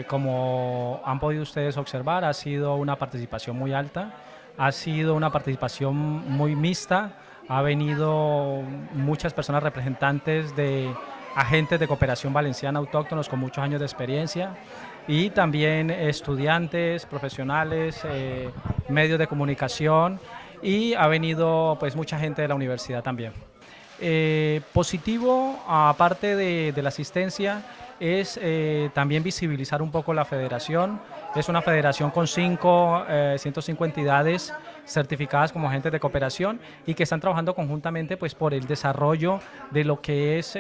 como han podido ustedes observar, ha sido una participación muy alta, ha sido una participación muy mixta, ha venido muchas personas representantes de agentes de cooperación valenciana autóctonos con muchos años de experiencia y también estudiantes, profesionales, medios de comunicación y ha venido pues mucha gente de la universidad también. Positivo, aparte de la asistencia, es también visibilizar un poco la federación. Es una federación con 105 entidades certificadas como agentes de cooperación y que están trabajando conjuntamente pues, por el desarrollo de lo que es,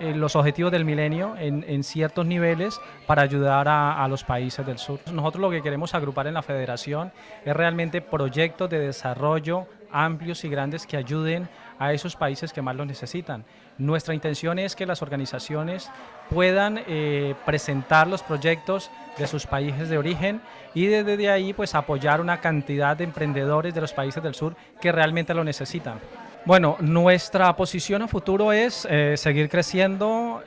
los objetivos del milenio en ciertos niveles para ayudar a los países del sur. Nosotros lo que queremos agrupar en la federación es realmente proyectos de desarrollo amplios y grandes que ayuden a esos países que más lo necesitan. Nuestra intención es que las organizaciones puedan presentar los proyectos de sus países de origen y desde ahí pues apoyar una cantidad de emprendedores de los países del sur que realmente lo necesitan. Bueno, nuestra posición a futuro es seguir creciendo,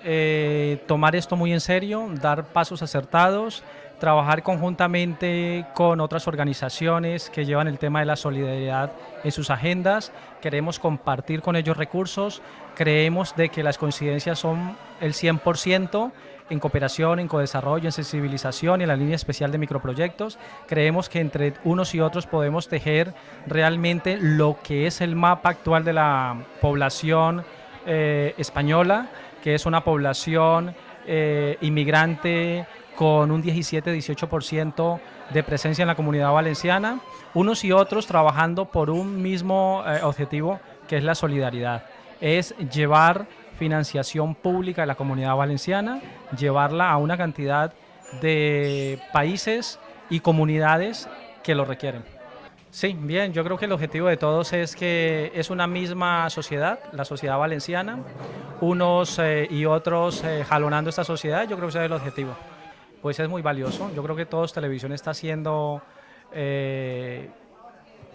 tomar esto muy en serio, dar pasos acertados, trabajar conjuntamente con otras organizaciones que llevan el tema de la solidaridad en sus agendas. Queremos compartir con ellos recursos, creemos de que las coincidencias son el 100% en cooperación, en codesarrollo, en sensibilización y en la línea especial de microproyectos. Creemos que entre unos y otros podemos tejer realmente lo que es el mapa actual de la población española, que es una población inmigrante con un 17-18% de presencia en la Comunidad Valenciana, unos y otros trabajando por un mismo objetivo, que es la solidaridad. Es llevar financiación pública de la Comunidad Valenciana, llevarla a una cantidad de países y comunidades que lo requieren. Sí, bien, yo creo que el objetivo de todos es que es una misma sociedad, la sociedad valenciana, unos y otros jalonando esta sociedad, yo creo que ese es el objetivo. Pues es muy valioso, yo creo que Todos Televisión está haciendo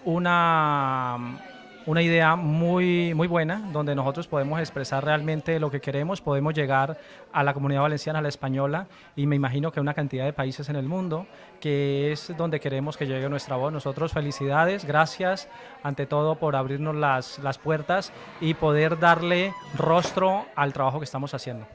una idea muy buena, donde nosotros podemos expresar realmente lo que queremos, podemos llegar a la Comunidad Valenciana, a la española, y me imagino que una cantidad de países en el mundo, que es donde queremos que llegue nuestra voz. Nosotros felicidades, gracias ante todo por abrirnos las puertas y poder darle rostro al trabajo que estamos haciendo.